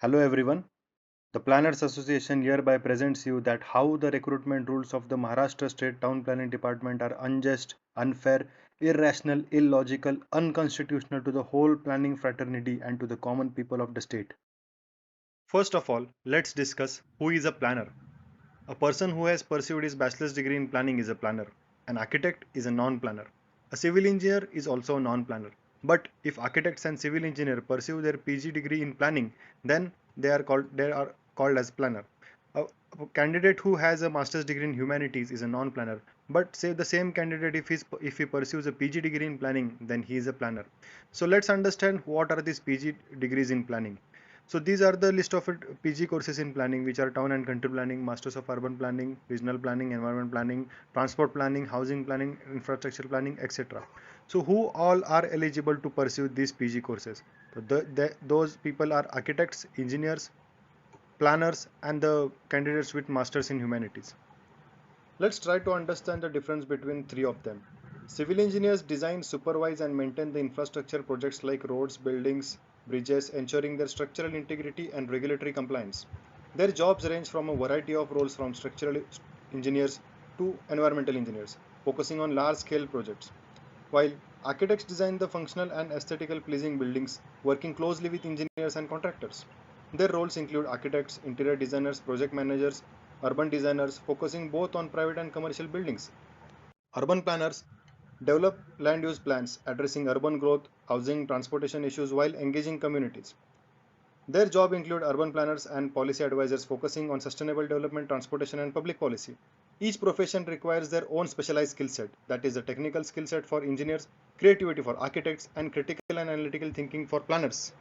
Hello everyone. The Planners Association hereby presents you that how the recruitment rules of the Maharashtra State Town Planning Department are unjust, unfair, irrational, illogical, unconstitutional to the whole planning fraternity and to the common people of the state. First of all, let's discuss who is a planner. A person who has pursued his bachelor's degree in planning is a planner. An architect is a non-planner. A civil engineer is also a non-planner. But if architects and civil engineer pursue their PG degree in planning, then they are called as planner. A, a candidate who has a master's degree in humanities is a non-planner. But say the same candidate if he pursues a PG degree in planning, then he is a planner. So let's understand what are these PG degrees in planning. So these are the list of PG courses in planning, which are town and country planning, masters of urban planning, regional planning, environment planning, transport planning, housing planning, infrastructure planning, etc. So who all are eligible to pursue these PG courses? So those people are architects, engineers, planners, and the candidates with masters in humanities. Let's try to understand the difference between three of them. Civil engineers design, supervise, and maintain the infrastructure projects like roads, buildings, bridges, ensuring their structural integrity and regulatory compliance. Their jobs range from a variety of roles from structural engineers to environmental engineers, focusing on large scale projects. While architects design the functional and aesthetical pleasing buildings, working closely with engineers and contractors. Their roles include architects, interior designers, project managers, urban designers, focusing both on private and commercial buildings. Urban planners develop land use plans addressing urban growth, housing, transportation issues while engaging communities. Their job include urban planners and policy advisors focusing on sustainable development, transportation, and public policy. Each profession requires their own specialized skill set, that is, the technical skill set for engineers, creativity for architects, and critical and analytical thinking for planners.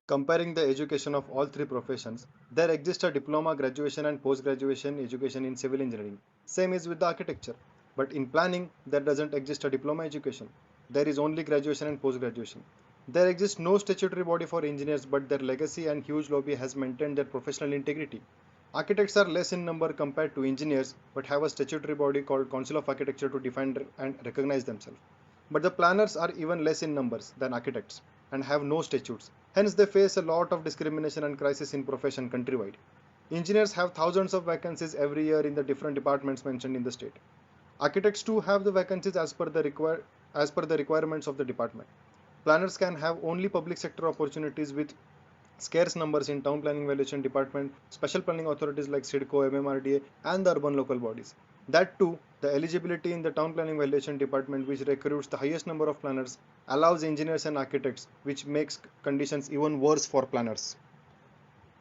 Comparing the education of all three professions, there exists a diploma, graduation, and post graduation education in civil engineering. Same is with the architecture. But in planning, there doesn't exist a diploma education. There is only graduation and post graduation. There exists no statutory body for engineers, but their legacy and huge lobby has maintained their professional integrity. Architects are less in number compared to engineers, but have a statutory body called Council of Architecture to define and recognize themselves. But the planners are even less in numbers than architects and have no statutes. Hence, they face a lot of discrimination and crisis in profession countrywide. Engineers have thousands of vacancies every year in the different departments mentioned in the state. Architects too have the vacancies as per the requirements of the department. Planners can have only public sector opportunities with scarce numbers in town planning valuation department, special planning authorities like SIDCO, MMRDA, and the urban local bodies. That too, the eligibility in the town planning valuation department, which recruits the highest number of planners, allows engineers and architects, which makes conditions even worse for planners.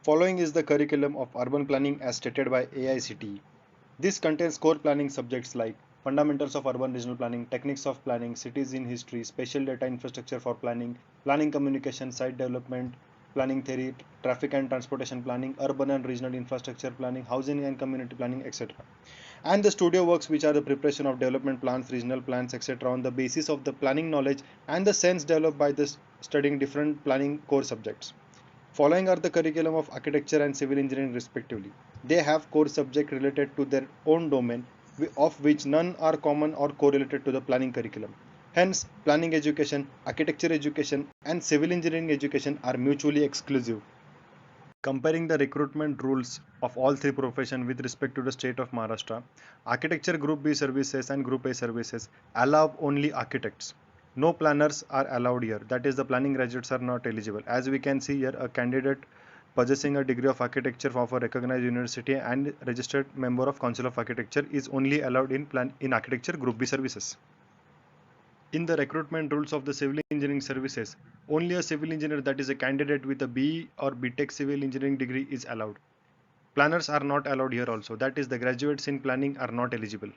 Following is the curriculum of urban planning as stated by AICTE. This contains core planning subjects like fundamentals of urban regional planning, techniques of planning, cities in history, spatial data infrastructure for planning, planning communication, site development, planning theory, traffic and transportation planning, urban and regional infrastructure planning, housing and community planning, etc. And the studio works, which are the preparation of development plans, regional plans, etc., on the basis of the planning knowledge and the sense developed by the studying different planning core subjects. Following are the curriculum of architecture and civil engineering respectively. They have core subject related to their own domain, of which none are common or correlated to the planning curriculum. Hence, planning education, architecture education, and civil engineering education are mutually exclusive. Comparing the recruitment rules of all three professions with respect to the state of Maharashtra, architecture Group B services and Group A services allow only architects. No planners are allowed here. That is, the planning graduates are not eligible. As we can see here, a candidate possessing a degree of architecture from a recognized university and registered member of Council of Architecture is only allowed in architecture Group B services. In the recruitment rules of the civil engineering services, only a civil engineer, that is a candidate with a BE or BTech civil engineering degree, is allowed. Planners are not allowed here also, that is the graduates in planning are not eligible.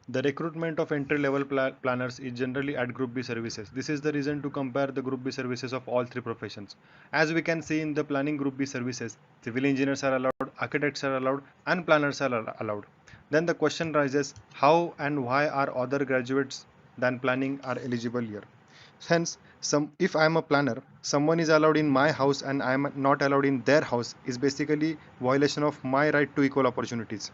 The recruitment of entry level planners is generally at Group B services. This is the reason to compare the Group B services of all three professions. As we can see in the planning Group B services, civil engineers are allowed, architects are allowed, and planners are allowed. Then the question rises, how and why are other graduates than planning are eligible here? Hence, if I am a planner, someone is allowed in my house and I am not allowed in their house is basically violation of my right to equal opportunities.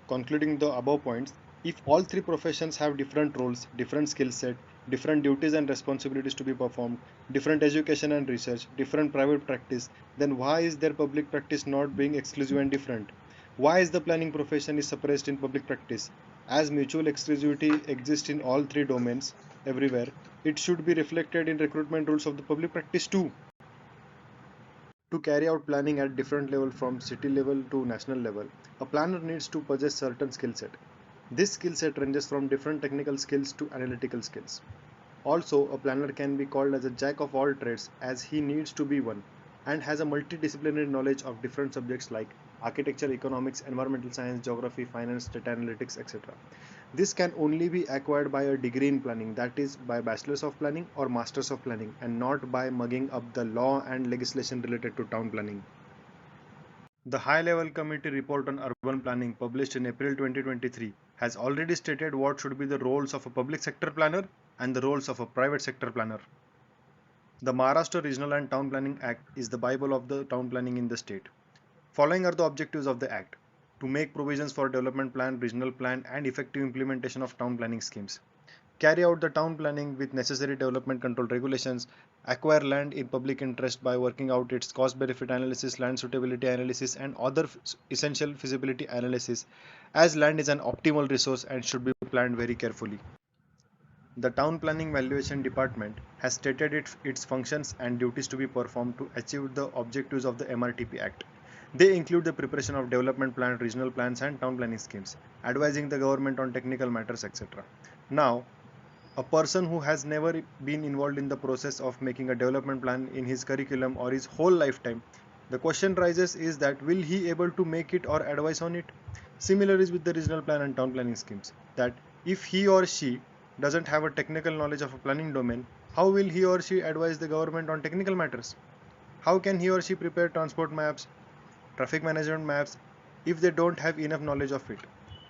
Concluding the above points, if all three professions have different roles, different skill set, different duties and responsibilities to be performed, different education and research, different private practice, then why is their public practice not being exclusive and different? Why is the planning profession is suppressed in public practice? As mutual exclusivity exists in all three domains everywhere, it should be reflected in recruitment rules of the public practice too. To carry out planning at different level from city level to national level, a planner needs to possess certain skill set. This skill set ranges from different technical skills to analytical skills. Also, a planner can be called as a jack of all trades as he needs to be one and has a multidisciplinary knowledge of different subjects like architecture, economics, environmental science, geography, finance, data analytics, etc. This can only be acquired by a degree in planning, that is, by bachelor's of planning or master's of planning, and not by mugging up the law and legislation related to town planning. The High Level Committee report on urban planning, published in April 2023, has already stated what should be the roles of a public sector planner and the roles of a private sector planner. The Maharashtra Regional and Town Planning Act is the Bible of the town planning in the state. Following are the objectives of the Act: to make provisions for development plan, regional plan, and effective implementation of town planning schemes, carry out the town planning with necessary development control regulations, acquire land in public interest by working out its cost benefit analysis, land suitability analysis, and other essential feasibility analysis, as land is an optimal resource and should be planned very carefully. The Town Planning Valuation Department has stated its functions and duties to be performed to achieve the objectives of the MRTP Act. They include the preparation of development plan, regional plans, and town planning schemes, advising the government on technical matters, etc. Now, a person who has never been involved in the process of making a development plan in his curriculum or his whole lifetime, the question rises is that will he able to make it or advise on it? Similar is with the regional plan and town planning schemes, that if he or she doesn't have a technical knowledge of a planning domain, how will he or she advise the government on technical matters? How can he or she prepare transport maps, traffic management maps, if they don't have enough knowledge of it?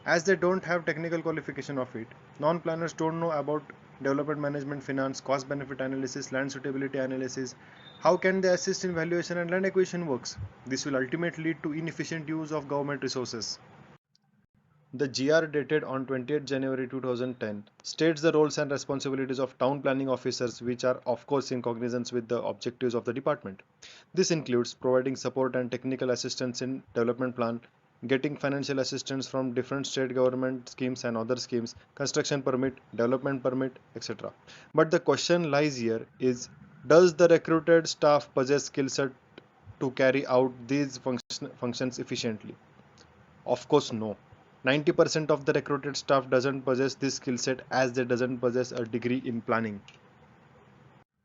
As they don't have technical qualification of it, non-planners don't know about development management, finance, cost benefit analysis, land suitability analysis. How can they assist in valuation and land acquisition works? This will ultimately lead to inefficient use of government resources. The GR dated on 20th January 2010 states the roles and responsibilities of town planning officers, which are of course in cognizance with the objectives of the department. This includes providing support and technical assistance in development plan, getting financial assistance from different state government schemes and other schemes, construction permit, development permit, etc. But the question lies here is, does the recruited staff possess skill set to carry out these functions efficiently? Of course, no. 90% of the recruited staff doesn't possess this skill set as they doesn't possess a degree in planning.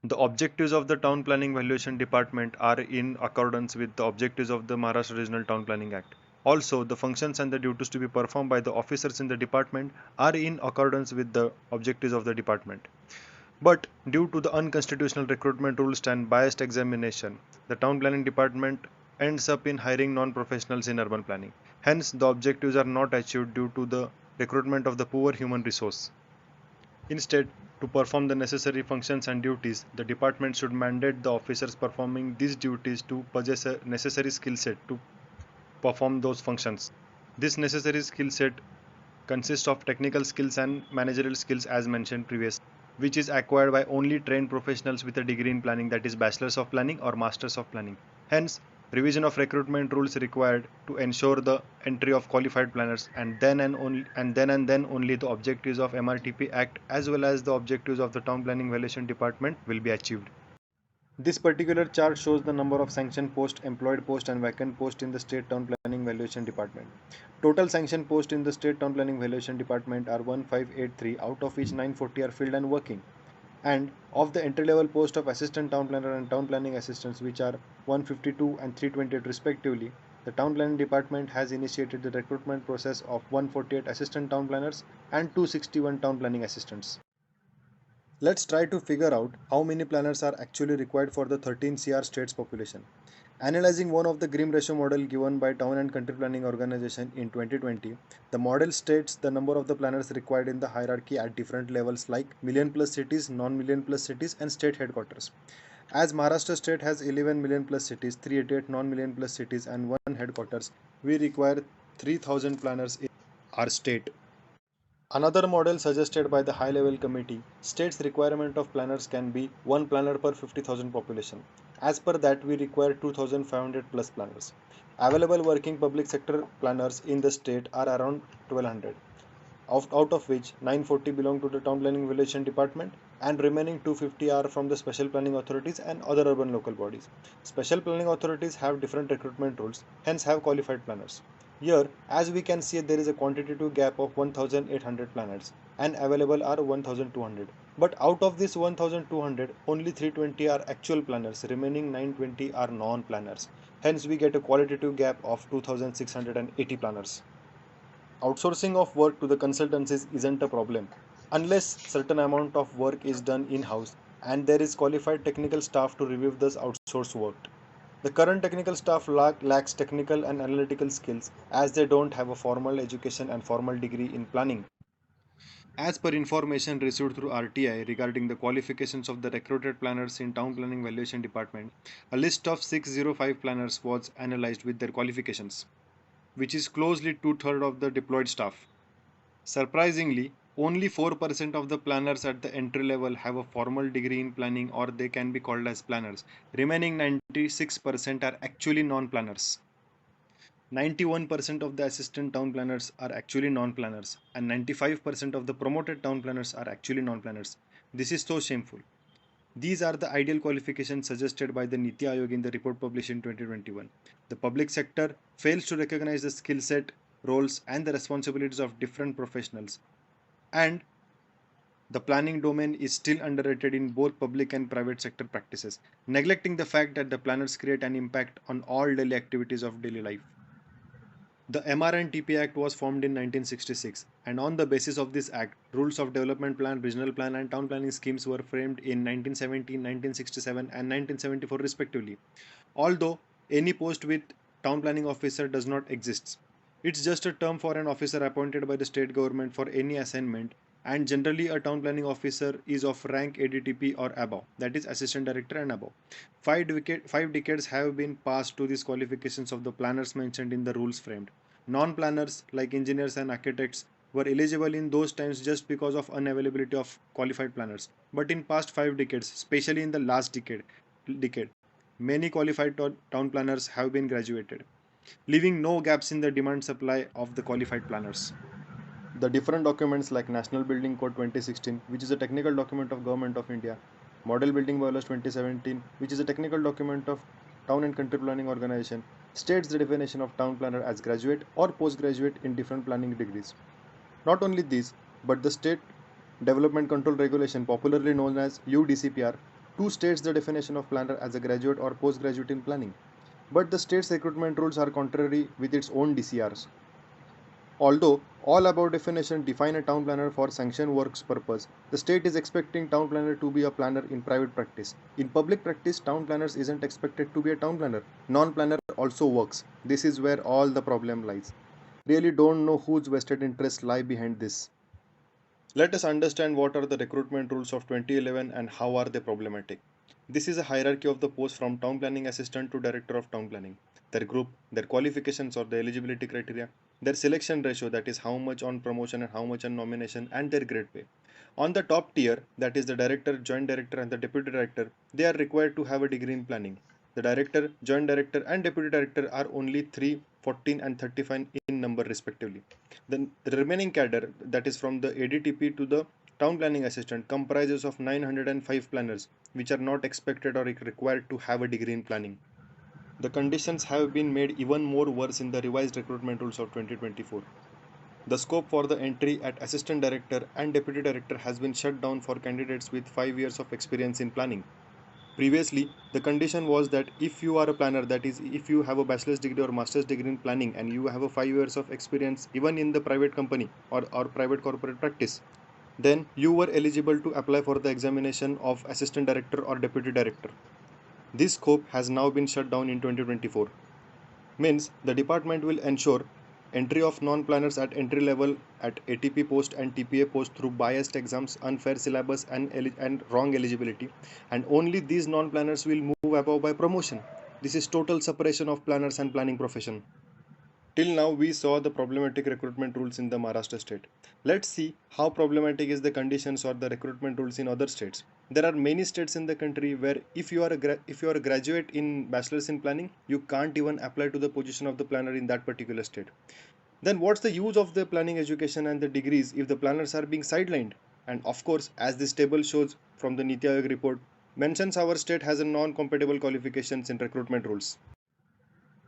The objectives of the Town Planning Valuation Department are in accordance with the objectives of the Maharashtra Regional Town Planning Act. Also, the functions and the duties to be performed by the officers in the department are in accordance with the objectives of the department. But due to the unconstitutional recruitment rules and biased examination, the town planning department ends up in hiring non-professionals in urban planning. Hence, the objectives are not achieved due to the recruitment of the poor human resource. Instead, to perform the necessary functions and duties, the department should mandate the officers performing these duties to possess a necessary skill set to perform those functions. This necessary skill set consists of technical skills and managerial skills as mentioned previously, which is acquired by only trained professionals with a degree in planning, that is bachelor's of planning or master's of planning. Hence, revision of recruitment rules required to ensure the entry of qualified planners, and then only the objectives of MRTP Act as well as the objectives of the Town Planning Valuation Department will be achieved. This particular chart shows the number of sanctioned posts, employed posts, and vacant posts in the State Town Planning Valuation Department. Total sanctioned posts in the State Town Planning Valuation Department are 1583, out of which 940 are filled and working. And of the entry level post of assistant town planner and town planning assistants, which are 152 and 328 respectively, the town planning department has initiated the recruitment process of 148 assistant town planners and 261 town planning assistants. Let's try to figure out how many planners are actually required for the 13 CR state's population. Analyzing one of the Grimm ratio model given by Town and Country Planning Organization in 2020, the model states the number of the planners required in the hierarchy at different levels like million plus cities, non-million plus cities, and state headquarters. As Maharashtra state has 11 million plus cities, 388 non-million plus cities, and 1 headquarters, we require 3000 planners in our state. Another model suggested by the high level committee states requirement of planners can be one planner per 50,000 population. As per that, we require 2,500 plus planners. Available working public sector planners in the state are around 1,200. Out of which 940 belong to the town planning relation department and remaining 250 are from the special planning authorities and other urban local bodies. Special planning authorities have different recruitment rules, hence have qualified planners. Here, as we can see, there is a quantitative gap of 1800 planners and available are 1200. But out of this 1200, only 320 are actual planners, remaining 920 are non-planners. Hence, we get a qualitative gap of 2680 planners. Outsourcing of work to the consultancies isn't a problem unless certain amount of work is done in-house and there is qualified technical staff to review this outsourced work. The current technical staff lacks technical and analytical skills as they don't have a formal education and formal degree in planning. As per information received through RTI regarding the qualifications of the recruited planners in Town Planning Valuation Department, a list of 605 planners was analyzed with their qualifications, which is closely two-thirds of the deployed staff. Surprisingly, only 4% of the planners at the entry level have a formal degree in planning or they can be called as planners. Remaining 96% are actually non planners. 91% of the assistant town planners are actually non planners, and 95% of the promoted town planners are actually non planners. This is so shameful. These are the ideal qualifications suggested by the Niti Aayog in the report published in 2021. The public sector fails to recognize the skill set, roles, and the responsibilities of different professionals, and the planning domain is still underrated in both public and private sector practices, neglecting the fact that the planners create an impact on all daily activities of daily life. The MRNTP Act was formed in 1966, and on the basis of this act, rules of development plan, regional plan, and town planning schemes were framed in 1917, 1967, and 1974 respectively. Although any post with town planning officer does not exist, it's just a term for an officer appointed by the state government for any assignment, and generally a town planning officer is of rank ADTP or above, that is assistant director and above. 5 decades have been passed to these qualifications of the planners mentioned in the rules framed. Non-planners like engineers and architects were eligible in those times just because of unavailability of qualified planners. But in past 5 decades, especially in the last decade, many qualified town planners have been graduated, leaving no gaps in the demand supply of the qualified planners. The different documents like National Building Code 2016, which is a technical document of Government of India, Model Building Bylaws 2017, which is a technical document of Town and Country Planning Organization, states the definition of town planner as graduate or postgraduate in different planning degrees. Not only this, but the State Development Control Regulation, popularly known as UDCPR, too states the definition of planner as a graduate or postgraduate in planning. But the state's recruitment rules are contrary with its own DCRs. Although all above definition define a town planner for sanction works purpose, the state is expecting town planner to be a planner in private practice. In public practice, town planners isn't expected to be a town planner. Non-planner also works. This is where all the problem lies. Really don't know whose vested interests lie behind this. Let us understand what are the recruitment rules of 2011 and how are they problematic. This is a hierarchy of the post from town planning assistant to director of town planning. Their group, their qualifications or the eligibility criteria, their selection ratio, that is how much on promotion and how much on nomination, and their grade pay. On the top tier, that is the director, joint director and the deputy director, they are required to have a degree in planning. The director, joint director and deputy director are only 3, 14 and 35 in number respectively. The remaining cadre, that is from the ADTP to the town planning assistant, comprises of 905 planners, which are not expected or required to have a degree in planning. The conditions have been made even more worse in the revised recruitment rules of 2024. The scope for the entry at assistant director and deputy director has been shut down for candidates with 5 years of experience in planning. Previously, the condition was that if you are a planner, that is, if you have a bachelor's degree or master's degree in planning and you have a 5 years of experience even in the private company or private corporate practice, then you were eligible to apply for the examination of assistant director or deputy director. This scope has now been shut down in 2024. Means the department will ensure entry of non-planners at entry level at ATP post and TPA post through biased exams, unfair syllabus and wrong eligibility, and only these non-planners will move above by promotion. This is total separation of planners and planning profession. Till now, we saw the problematic recruitment rules in the Maharashtra state. Let's see how problematic is the conditions or the recruitment rules in other states. There are many states in the country where if you are a graduate in bachelor's in planning, you can't even apply to the position of the planner in that particular state. Then what's the use of the planning education and the degrees if the planners are being sidelined? And of course, as this table shows from the Niti Aayog report, mentions our state has a non-compatible qualifications in recruitment rules.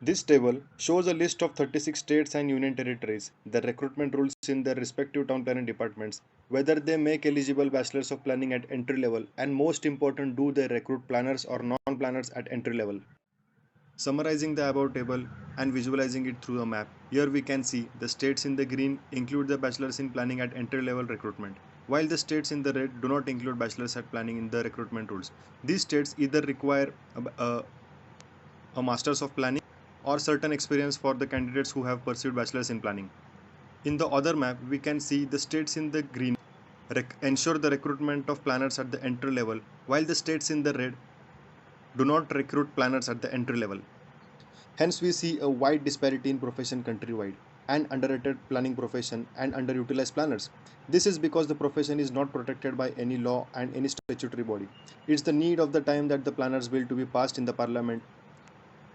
This table shows a list of 36 states and union territories, the recruitment rules in their respective town planning departments, whether they make eligible bachelors of planning at entry level, and most important, do they recruit planners or non-planners at entry level. Summarizing the above table and visualizing it through a map, here we can see the states in the green include the bachelors in planning at entry level recruitment, while the states in the red do not include bachelors at planning in the recruitment rules. These states either require a master's of planning or certain experience for the candidates who have pursued bachelor's in planning. In the other map, we can see the states in the green ensure the recruitment of planners at the entry level, while the states in the red do not recruit planners at the entry level. Hence, we see a wide disparity in profession countrywide and underrated planning profession and underutilized planners. This is because the profession is not protected by any law and any statutory body. It's the need of the time that the planners bill to be passed in the parliament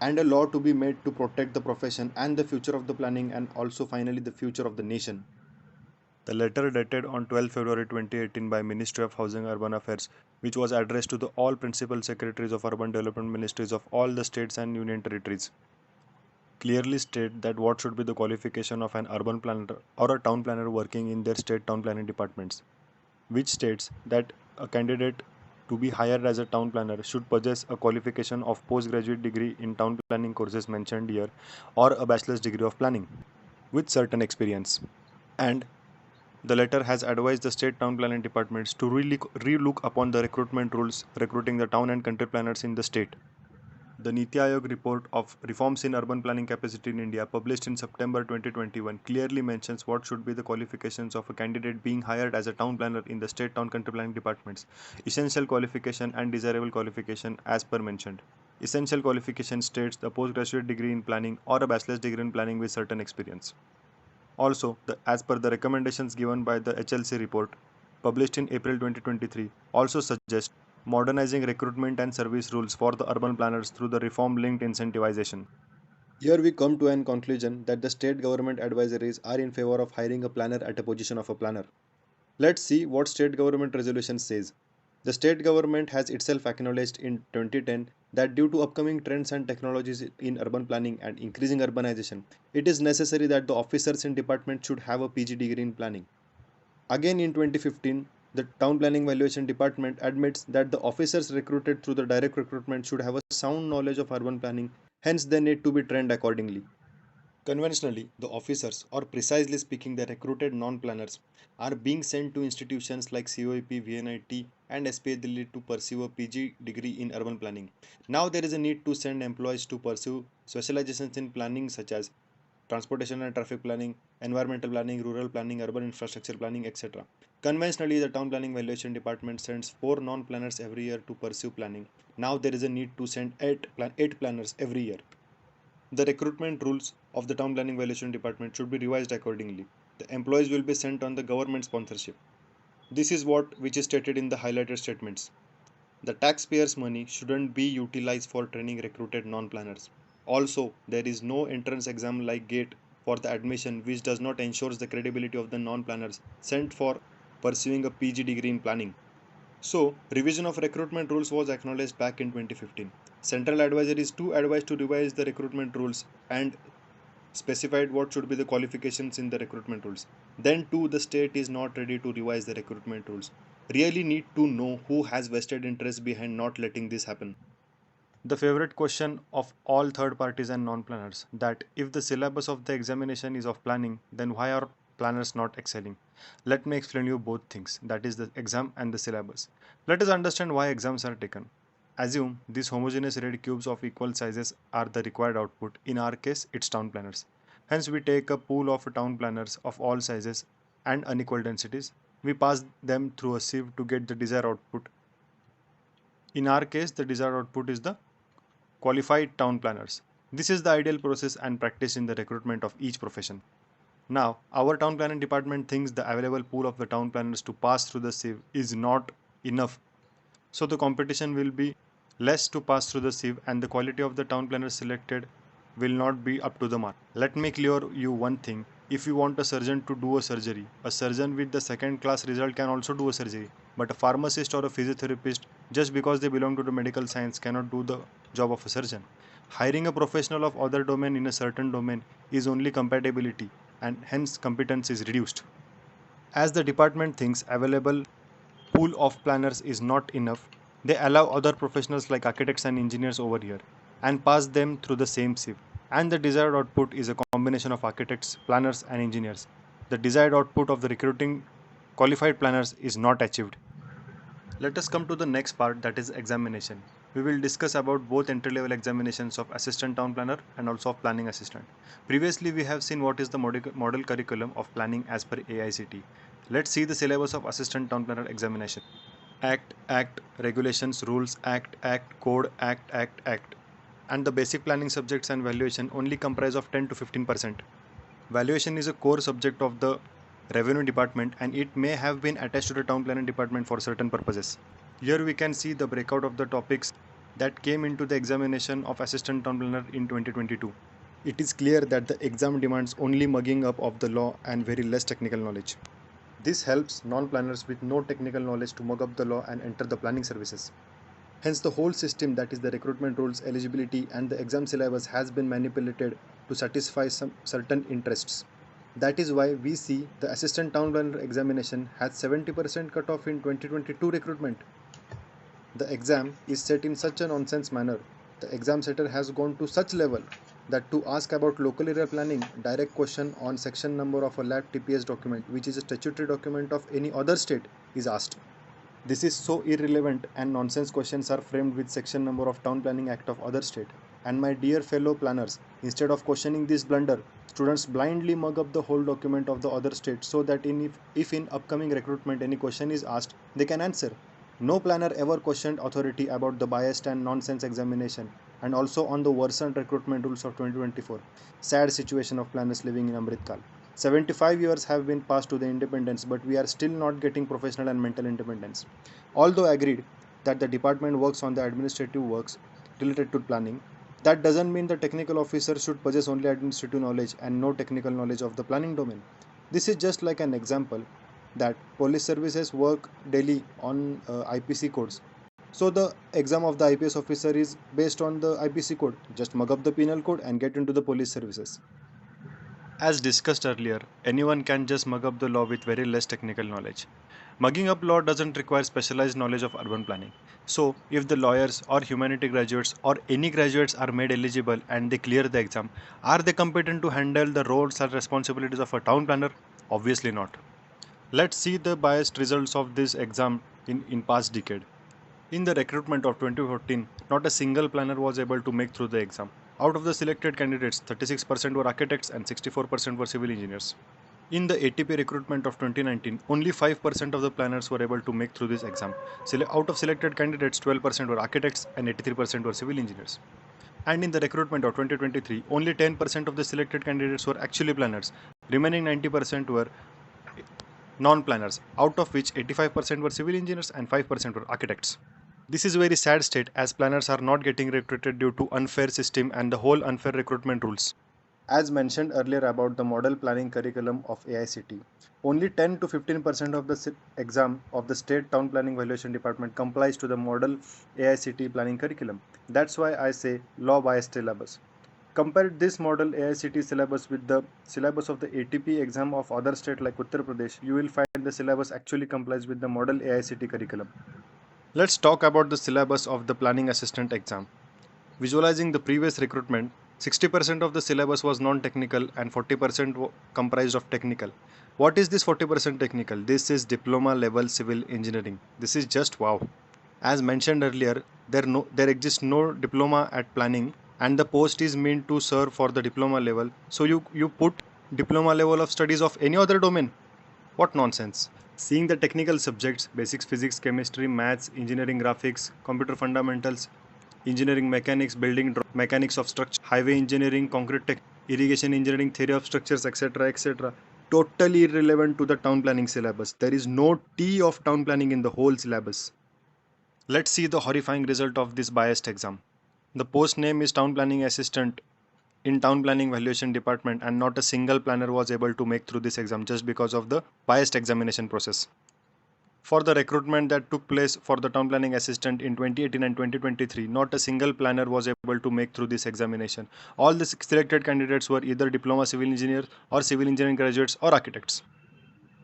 and a law to be made to protect the profession and the future of the planning and also finally the future of the nation. The letter dated on 12 February 2018 by Ministry of Housing and Urban Affairs, which was addressed to the all principal secretaries of urban development ministries of all the states and union territories, clearly state that what should be the qualification of an urban planner or a town planner working in their state town planning departments, which states that a candidate to be hired as a town planner should possess a qualification of postgraduate degree in town planning courses mentioned here or a bachelor's degree of planning with certain experience. And the letter has advised the state town planning departments to really relook upon the recruitment rules recruiting the town and country planners in the state. The Niti Aayog report of reforms in urban planning capacity in India, published in September 2021, clearly mentions what should be the qualifications of a candidate being hired as a town planner in the state town country planning departments. Essential qualification and desirable qualification as per mentioned. Essential qualification states the postgraduate degree in planning or a bachelor's degree in planning with certain experience. Also, as per the recommendations given by the HLC report, published in April 2023, also suggest modernizing recruitment and service rules for the urban planners through the reform linked incentivization. Here we come to an conclusion that the state government advisories are in favor of hiring a planner at a position of a planner. Let's see what state government resolution says. The state government has itself acknowledged in 2010 that due to upcoming trends and technologies in urban planning and increasing urbanization, it is necessary that the officers in department should have a PG degree in planning. Again in 2015, the Town Planning Valuation Department admits that the officers recruited through the direct recruitment should have a sound knowledge of urban planning, hence they need to be trained accordingly. Conventionally, the officers, or precisely speaking, the recruited non planners, are being sent to institutions like COEP, VNIT, and SPA Delhi to pursue a PG degree in urban planning. Now, there is a need to send employees to pursue specializations in planning such as transportation and traffic planning, environmental planning, rural planning, urban infrastructure planning, etc. Conventionally, the Town Planning Valuation Department sends 4 non planners every year to pursue planning. Now, there is a need to send 8 planners every year. The recruitment rules of the Town Planning Valuation Department should be revised accordingly. The employees will be sent on the government sponsorship. This is what which is stated in the highlighted statements. The taxpayers' money shouldn't be utilized for training recruited non-planners. Also, there is no entrance exam like GATE for the admission which does not ensure the credibility of the non-planners sent for pursuing a PG degree in planning. So, revision of recruitment rules was acknowledged back in 2015. Central advisories too advised to revise the recruitment rules and specified what should be the qualifications in the recruitment rules. Then too the state is not ready to revise the recruitment rules. Really need to know who has vested interest behind not letting this happen. The favorite question of all third parties and non-planners, that if the syllabus of the examination is of planning, then why are planners not excelling? Let me explain you both things, that is the exam and the syllabus. Let us understand why exams are taken. Assume these homogeneous red cubes of equal sizes are the required output. In our case, it's town planners. Hence, we take a pool of town planners of all sizes and unequal densities. We pass them through a sieve to get the desired output. In our case, the desired output is the qualified town planners. This is the ideal process and practice in the recruitment of each profession. Now, our town planning department thinks the available pool of the town planners to pass through the sieve is not enough. So the competition will be less to pass through the sieve and the quality of the town planners selected will not be up to the mark. Let me clear you one thing. If you want a surgeon to do a surgery, a surgeon with the second class result can also do a surgery. But a pharmacist or a physiotherapist, just because they belong to the medical science, cannot do the job of a surgeon. Hiring a professional of other domain in a certain domain is only compatibility and hence competence is reduced. As the department thinks available pool of planners is not enough, they allow other professionals like architects and engineers over here and pass them through the same sieve. And the desired output is a combination of architects, planners, and engineers. The desired output of the recruiting qualified planners is not achieved. Let us come to the next part, that is examination. We will discuss about both entry level examinations of assistant town planner and also of planning assistant. Previously we have seen what is the model curriculum of planning as per AICT. Let's see the syllabus of assistant town planner examination. Act, regulations, rules, act, code, act. And the basic planning subjects and valuation only comprise of 10 to 15%. Valuation is a core subject of the revenue department and it may have been attached to the town planning department for certain purposes. Here we can see the breakout of the topics that came into the examination of assistant town planner in 2022. It is clear that the exam demands only mugging up of the law and very less technical knowledge. This helps non-planners with no technical knowledge to mug up the law and enter the planning services. Hence, the whole system, that is the recruitment rules, eligibility, and the exam syllabus, has been manipulated to satisfy some certain interests. That is why we see the assistant town planner examination has 70% cutoff in 2022 recruitment. The exam is set in such a nonsense manner. The exam setter has gone to such level that to ask about local area planning, direct question on section number of a LAT TPS document, which is a statutory document of any other state, is asked. This is so irrelevant and nonsense questions are framed with section number of Town Planning Act of other state. And my dear fellow planners, instead of questioning this blunder, students blindly mug up the whole document of the other state so that if in upcoming recruitment any question is asked, they can answer. No planner ever questioned authority about the biased and nonsense examination and also on the worsened recruitment rules of 2024. Sad situation of planners living in Amritkal. 75 years have been passed to the independence, but we are still not getting professional and mental independence. Although agreed that the department works on the administrative works related to planning, that doesn't mean the technical officer should possess only administrative knowledge and no technical knowledge of the planning domain. This is just like an example that police services work daily on IPC codes. So the exam of the IPS officer is based on the IPC code. Just mug up the penal code and get into the police services. As discussed earlier, anyone can just mug up the law with very less technical knowledge. Mugging up law doesn't require specialized knowledge of urban planning. So, if the lawyers or humanity graduates or any graduates are made eligible and they clear the exam, are they competent to handle the roles and responsibilities of a town planner? Obviously not. Let's see the biased results of this exam in past decade. In the recruitment of 2014, not a single planner was able to make through the exam. Out of the selected candidates, 36% were architects and 64% were civil engineers. In the ATP recruitment of 2019, only 5% of the planners were able to make through this exam. Out of selected candidates, 12% were architects and 83% were civil engineers. And in the recruitment of 2023, only 10% of the selected candidates were actually planners. Remaining 90% were non-planners, out of which 85% were civil engineers and 5% were architects. This is a very sad state as planners are not getting recruited due to unfair system and the whole unfair recruitment rules. As mentioned earlier about the model planning curriculum of AICT, only 10 to 15% of the exam of the state town planning valuation department complies to the model AICT planning curriculum. That's why I say law biased syllabus. Compare this model AICT syllabus with the syllabus of the ATP exam of other state like Uttar Pradesh, you will find the syllabus actually complies with the model AICT curriculum. Let's talk about the syllabus of the planning assistant exam. Visualizing the previous recruitment, 60% of the syllabus was non-technical and 40% comprised of technical. What is this 40% technical? This is diploma level civil engineering. This is just wow. As mentioned earlier, there exists no diploma at planning and the post is meant to serve for the diploma level. So you put diploma level of studies of any other domain. What nonsense. Seeing the technical subjects, basics, physics, chemistry, maths, engineering, graphics, computer fundamentals, engineering mechanics, building mechanics of structure, highway engineering, concrete tech, irrigation engineering, theory of structures, etc., etc. Totally irrelevant to the town planning syllabus. There is no T of town planning in the whole syllabus. Let's see the horrifying result of this biased exam. The post name is town planning assistant in town planning valuation department, and not a single planner was able to make through this exam just because of the biased examination process. For the recruitment that took place for the town planning assistant in 2018 and 2023, not a single planner was able to make through this examination. All the selected candidates were either diploma civil engineers or civil engineering graduates or architects.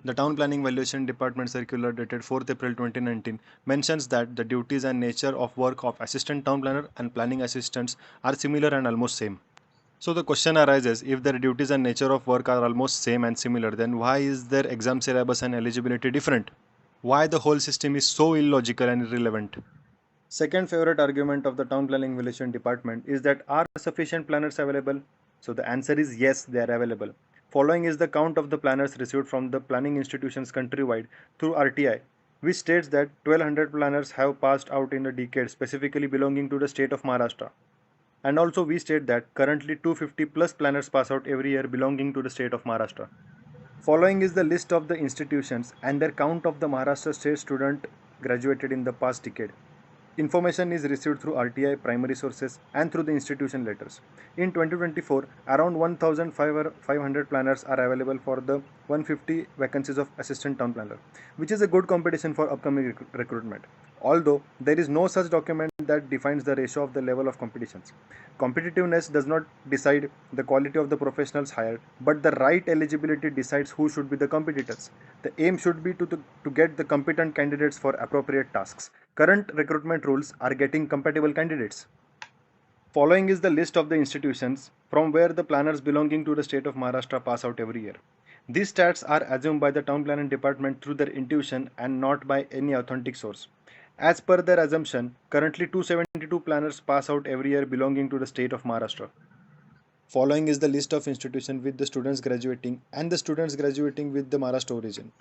The Town Planning Valuation Department circular dated 4th April 2019 mentions that the duties and nature of work of assistant town planner and planning assistants are similar and almost same. So the question arises, if their duties and nature of work are almost same and similar, then why is their exam syllabus and eligibility different? Why the whole system is so illogical and irrelevant? Second favorite argument of the town planning valuation department is that are sufficient planners available? So the answer is yes, they are available. Following is the count of the planners received from the planning institutions countrywide through RTI, which states that 1200 planners have passed out in a decade specifically belonging to the state of Maharashtra. And also we state that currently 250 plus planners pass out every year belonging to the state of Maharashtra. Following is the list of the institutions and their count of the Maharashtra state student graduated in the past decade. Information is received through RTI primary sources and through the institution letters. In 2024, around 1,500 planners are available for the 150 vacancies of assistant town planner, which is a good competition for upcoming recruitment. Although there is no such document that defines the ratio of the level of competitions. Competitiveness does not decide the quality of the professionals hired, but the right eligibility decides who should be the competitors. The aim should be to get the competent candidates for appropriate tasks. Current recruitment rules are getting compatible candidates. Following is the list of the institutions from where the planners belonging to the state of Maharashtra pass out every year. These stats are assumed by the town planning department through their intuition and not by any authentic source. As per their assumption, currently 272 planners pass out every year belonging to the state of Maharashtra. Following is the list of institutions with the students graduating and the students graduating with the Maharashtra origin.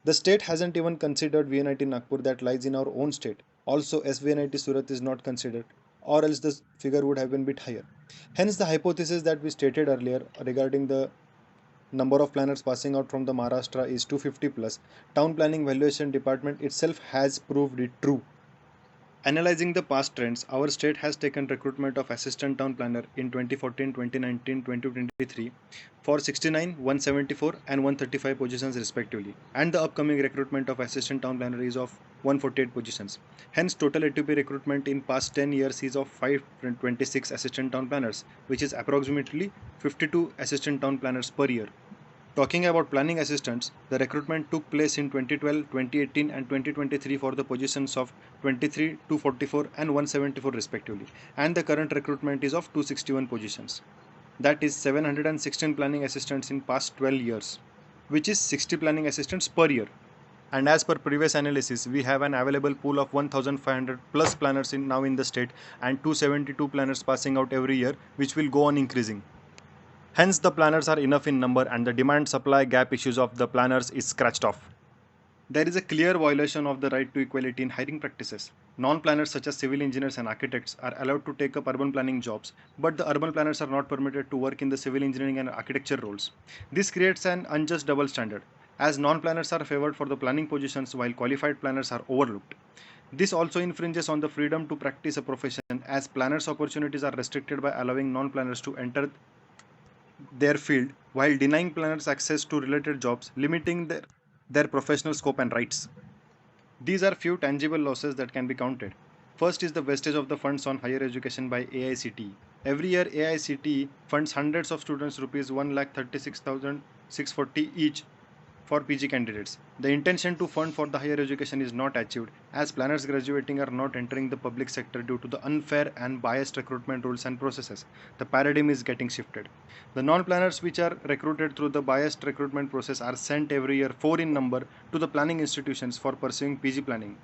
The state hasn't even considered VNIT Nagpur that lies in our own state. Also, SVNIT Surat is not considered, or else the figure would have been a bit higher. Hence, the hypothesis that we stated earlier regarding the number of planners passing out from the Maharashtra is 250 plus. Town Planning Valuation Department itself has proved it true. Analyzing the past trends, our state has taken recruitment of assistant town planner in 2014, 2019, 2023 for 69, 174 and 135 positions respectively, and the upcoming recruitment of assistant town planner is of 148 positions. Hence, total ATP recruitment in past 10 years is of 526 assistant town planners, which is approximately 52 assistant town planners per year. Talking about planning assistants, the recruitment took place in 2012, 2018 and 2023 for the positions of 23, 244 and 174 respectively, and the current recruitment is of 261 positions. That is 716 planning assistants in past 12 years, which is 60 planning assistants per year. And as per previous analysis, we have an available pool of 1500 plus planners now in the state and 272 planners passing out every year, which will go on increasing. Hence, the planners are enough in number and the demand-supply gap issues of the planners is scratched off. There is a clear violation of the right to equality in hiring practices. Non-planners such as civil engineers and architects are allowed to take up urban planning jobs, but the urban planners are not permitted to work in the civil engineering and architecture roles. This creates an unjust double standard, as non-planners are favored for the planning positions while qualified planners are overlooked. This also infringes on the freedom to practice a profession, as planners' opportunities are restricted by allowing non-planners to enter their field while denying planners access to related jobs, limiting their professional scope and rights. These are few tangible losses that can be counted. First is the wastage of the funds on higher education by AICTE. Every year AICTE funds hundreds of students rupees 1,36,640 each for PG candidates. The intention to fund for the higher education is not achieved, as planners graduating are not entering the public sector due to the unfair and biased recruitment rules and processes. The paradigm is getting shifted. The non-planners which are recruited through the biased recruitment process are sent every year, 4 in number, to the planning institutions for pursuing PG planning.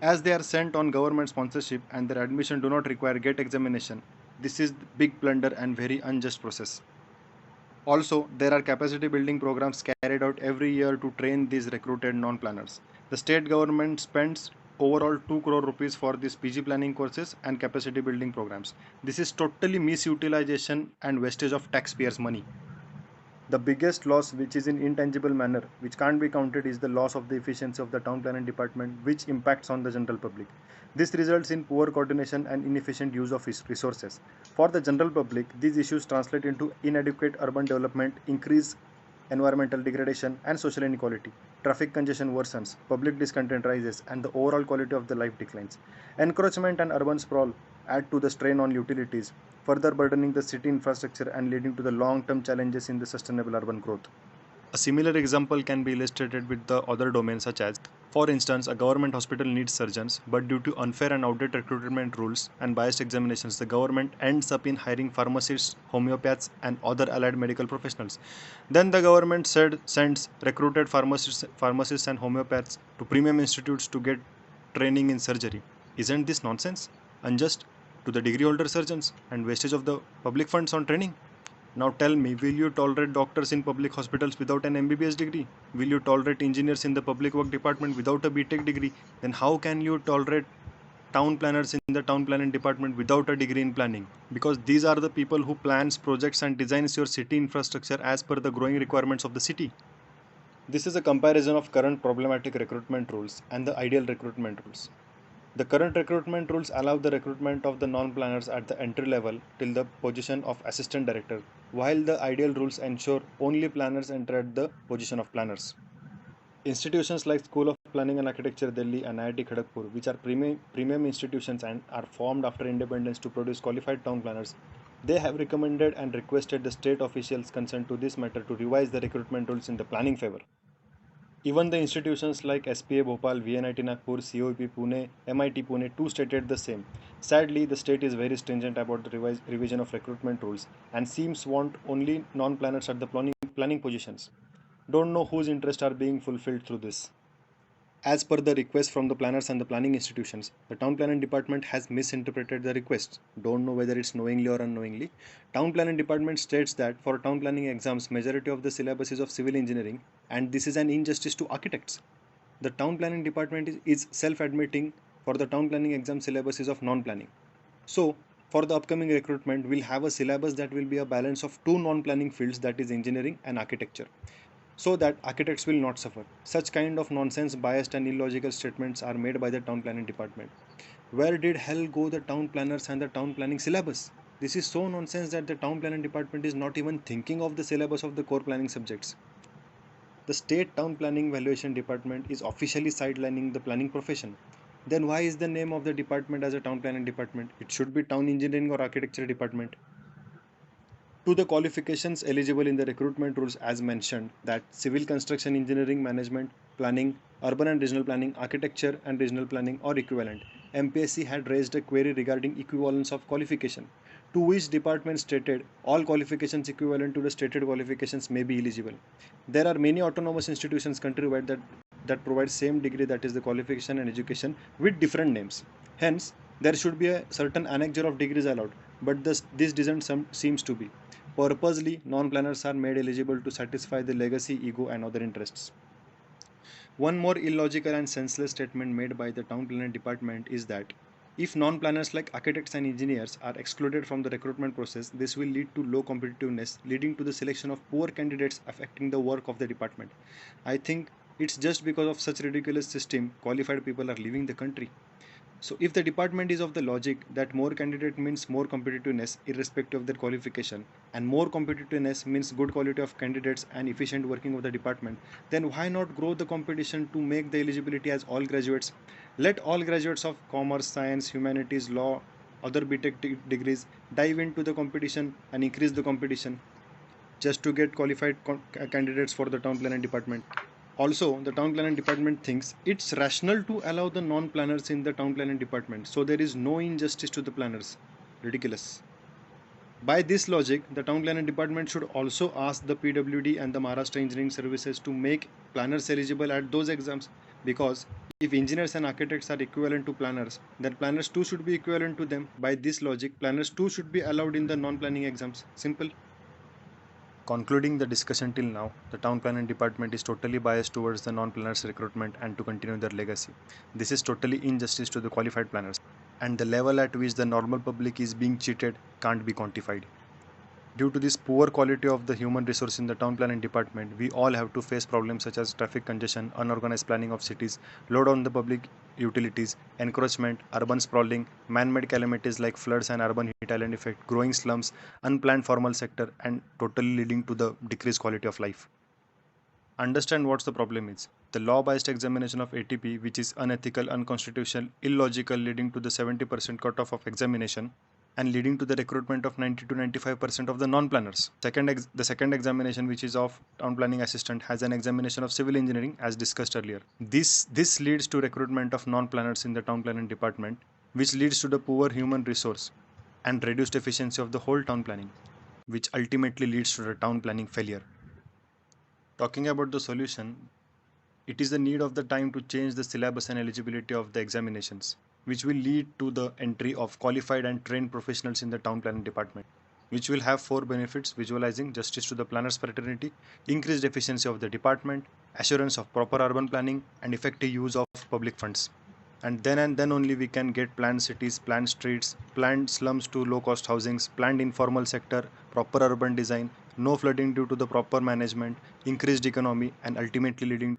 As they are sent on government sponsorship and their admission do not require GATE examination, this is big blunder and very unjust process. Also, there are capacity building programs carried out every year to train these recruited non-planners. The state government spends overall 2 crore rupees for these PG planning courses and capacity building programs. This is totally misutilization and wastage of taxpayers' money. The biggest loss, which is in intangible manner, which can't be counted, is the loss of the efficiency of the town planning department, which impacts on the general public. This results in poor coordination and inefficient use of resources. For the general public, these issues translate into inadequate urban development, increase environmental degradation, and social inequality. Traffic congestion worsens, public discontent rises, and the overall quality of the life declines. Encroachment and urban sprawl add to the strain on utilities, further burdening the city infrastructure and leading to the long-term challenges in the sustainable urban growth. A similar example can be illustrated with the other domains such as, for instance, a government hospital needs surgeons, but due to unfair and outdated recruitment rules and biased examinations, the government ends up in hiring pharmacists, homeopaths, and other allied medical professionals. Then the government sends recruited pharmacists and homeopaths to premium institutes to get training in surgery. Isn't this nonsense? Unjust to the degree holder surgeons and wastage of the public funds on training? Now tell me, will you tolerate doctors in public hospitals without an MBBS degree? Will you tolerate engineers in the public work department without a BTech degree? Then how can you tolerate town planners in the town planning department without a degree in planning? Because these are the people who plans projects and designs your city infrastructure as per the growing requirements of the city. This is a comparison of current problematic recruitment rules and the ideal recruitment rules. The current recruitment rules allow the recruitment of the non-planners at the entry level till the position of assistant director, while the ideal rules ensure only planners enter at the position of planners. Institutions like School of Planning and Architecture Delhi and IIT Kharagpur, which are premium institutions and are formed after independence to produce qualified town planners, they have recommended and requested the state officials concerned to this matter to revise the recruitment rules in the planning favor. Even the institutions like SPA Bhopal, VNIT Nagpur, COEP Pune, MIT Pune too stated the same. Sadly, the state is very stringent about the revision of recruitment rules and seems want only non-planners at the planning positions. Don't know whose interests are being fulfilled through this. As per the request from the planners and the planning institutions, the town planning department has misinterpreted the request. Don't know whether it's knowingly or unknowingly. Town planning department states that for town planning exams, majority of the syllabus is of civil engineering, and this is an injustice to architects. The town planning department is self-admitting for the town planning exam syllabus is of non-planning. So, for the upcoming recruitment, we'll have a syllabus that will be a balance of two non-planning fields, that is engineering and architecture, so that architects will not suffer. Such kind of nonsense, biased and illogical statements are made by the town planning department. Where did hell go the town planners and the town planning syllabus? This is so nonsense that the town planning department is not even thinking of the syllabus of the core planning subjects. The state town planning valuation department is officially sidelining the planning profession. Then why is the name of the department as a town planning department? It should be town engineering or architecture department. To the qualifications eligible in the recruitment rules as mentioned, that civil construction engineering management planning, urban and regional planning, architecture and regional planning or equivalent, MPSC had raised a query regarding equivalence of qualification, to which department stated all qualifications equivalent to the stated qualifications may be eligible. There are many autonomous institutions countrywide that provide same degree, that is the qualification and education, with different names. Hence, there should be a certain annexure of degrees allowed, but this doesn't seems to be. Purposely, non-planners are made eligible to satisfy the legacy, ego, and other interests. One more illogical and senseless statement made by the town planning department is that if non-planners like architects and engineers are excluded from the recruitment process, this will lead to low competitiveness, leading to the selection of poor candidates, affecting the work of the department. I think it's just because of such ridiculous system, qualified people are leaving the country. So if the department is of the logic that more candidate means more competitiveness irrespective of their qualification, and more competitiveness means good quality of candidates and efficient working of the department, then why not grow the competition to make the eligibility as all graduates? Let all graduates of commerce, science, humanities, law, other BTech degrees dive into the competition and increase the competition just to get qualified candidates for the town planning department. Also, the town planning department thinks it's rational to allow the non-planners in the town planning department, so there is no injustice to the planners. Ridiculous. By this logic, the town planning department should also ask the PWD and the Maharashtra Engineering Services to make planners eligible at those exams, because if engineers and architects are equivalent to planners, then planners too should be equivalent to them. By this logic, planners too should be allowed in the non-planning exams. Simple. Concluding the discussion till now, the town planning department is totally biased towards the non-planners recruitment and to continue their legacy. This is totally injustice to the qualified planners, and the level at which the normal public is being cheated can't be quantified. Due to this poor quality of the human resource in the town planning department, we all have to face problems such as traffic congestion, unorganized planning of cities, load on the public utilities, encroachment, urban sprawling, man-made calamities like floods and urban heat island effect, growing slums, unplanned formal sector, and totally leading to the decreased quality of life. Understand what's the problem is. The law-based examination of ATP, which is unethical, unconstitutional, illogical, leading to the 70% cutoff of examination and leading to the recruitment of 90 to 95% of the non-planners. The second examination, which is of town planning assistant, has an examination of civil engineering, as discussed earlier. This leads to recruitment of non-planners in the town planning department, which leads to the poor human resource and reduced efficiency of the whole town planning, which ultimately leads to the town planning failure. Talking about the solution, it is the need of the time to change the syllabus and eligibility of the examinations, which will lead to the entry of qualified and trained professionals in the town planning department, which will have four benefits: visualizing justice to the planners fraternity, increased efficiency of the department, assurance of proper urban planning, and effective use of public funds. And then only we can get planned cities, planned streets, planned slums to low cost housings, planned informal sector, proper urban design, no flooding due to the proper management, increased economy, and ultimately leading